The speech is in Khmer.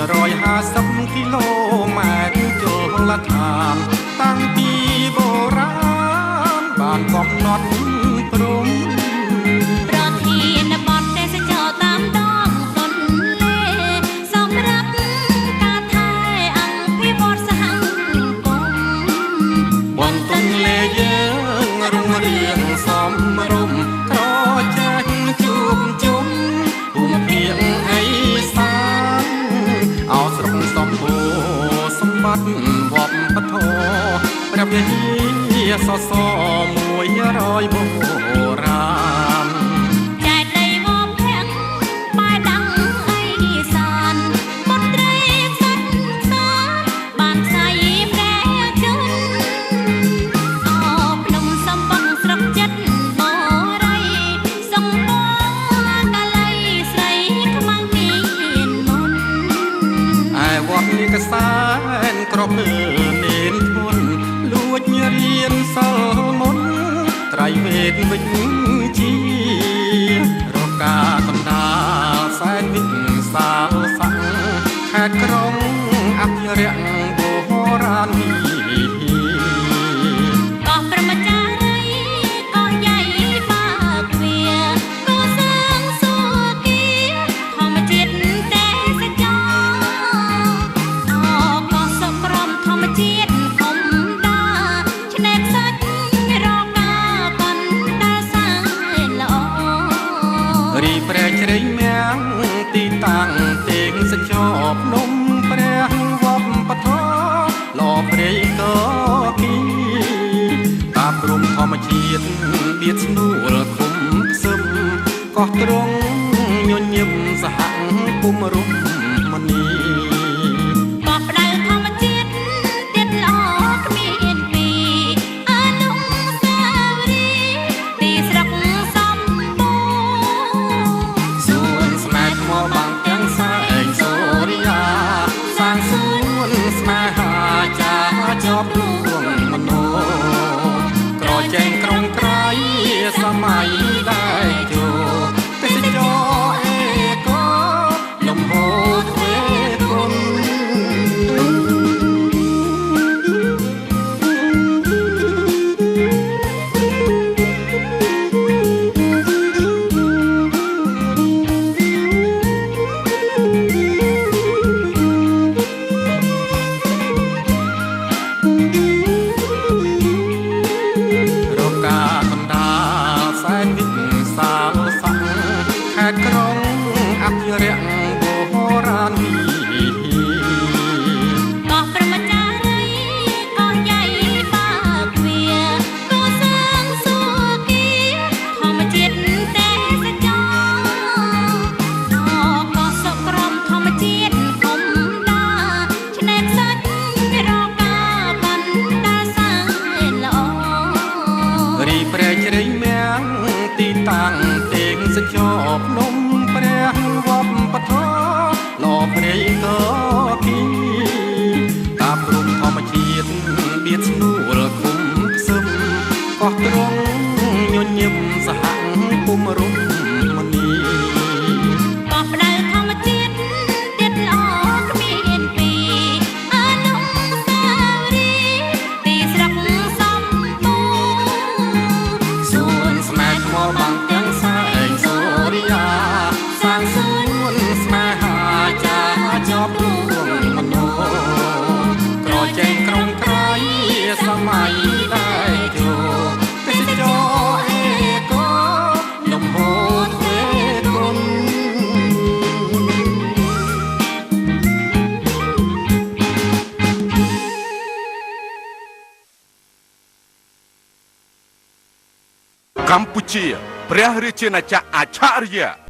150 គីឡូម៉ែត្រចូលលដ្ឋានតាំងពីបុរាណបានកំណត់ព្រំប្រធានបទទេសចរតាមដងទន្លេសម្រាប់ការថែអភិវឌ្ឍសហគមន៍បនទន្លេយើងរុងរឿងសំរុំក្រចាស់ជួបជុំភូមិភាគអេសានអោស្រុកសំបូរសម្បត្តិវប្បធម៌ព្រះវិហារសស100បុរាណចែកដីវប្បភ័ក្របាយដាំងអេសានមន្ត្រីសិក្សាបានផ្សាយព្រះជន្មអភ្នំសំបឹងស្រុកចិត្តបរិយសម្បូរកាល័យស្រីខ្មាំងមានមុនឯវត្តនេះកសែនក្របមើលនេនធន់លួចរៀនសិលមុនត្រៃវេទវិជ្ជារកាកណ្ដាលសែនវិសាលស័ក្តិខេត្តក្រុងអភិរក្សបុរាណនេះកោះព្រហ្មចារីកោះใหญ่បាទ្វារកោះសាងសុគាធម្មជាតិទេសចរកោះសុក្រំធម្មជាតិធំដាឆ្នេរខ្សាច់រកាកណ្ដាលសាយល្អរីព្រែកជ្រៃមាំងទីតាំងទេងសចរភ្នំព្រះវប្បធម៌លព្រៃកគីតាព្រំធម្មជាតិបៀតស្នួលឃុំខ្សឹបកោះត្រង់ញញឹមសហគមន៍រមនីកោះផ្ដៅធម្មជាតិទៀតល្អគ្មានពីរអនុស្សាវរីយ៍ទីស្រុកសម្បូរសួនស្នេហ៍ថ្មបាំងទាំងសែងសូរិយាសាងសួនស្នេហាចាជាប់លួងមនោក្រចែងក្រុងក្រៃសម័យដែលចូលទេសចរអេកូលំហូរទ្វេគុណរកាកណ្ដាលសែនវិសាលស័ក្តិខេត្តក្រុងអភិរក្សបុរាណនេះកោះព្រហ្មចារីកោះใหญ่បាទ្វារកោះសាងសុគាធម្មជាតិទេសចរកោះសុក្រំធម្មជាតិធំដាឆ្នេរខ្សាច់រកាកណ្ដាលសាយល្អរីព្រែកជ្រៃមាំងទីតាំងទេងសចរភ្នំព្រះវប្បធម៌លព្រៃកគីតាព្រំធម្មជាតិបៀតស្នួលឃុំខ្សឹបកោះត្រង់ញញឹមសហគមន៍រមនីកោះផ្ដៅធម្មជាតិទៀតល្អគ្មានពីរអនុស្សាវរីយ៍ទីស្រុកសម្បូរសួនស្នេហ៍ថ្មបាំងទាំងសែងសូរិយាសាងសួនស្នេហាចាជាប់លួងមនោក្រចែងក្រុងក្រៃសម័យដែលចូលទេសចរអេកូលំហូរទ្វេគុណកម្ពុជាព្រះរាជាណាចក្រអច្ឆរិយៈ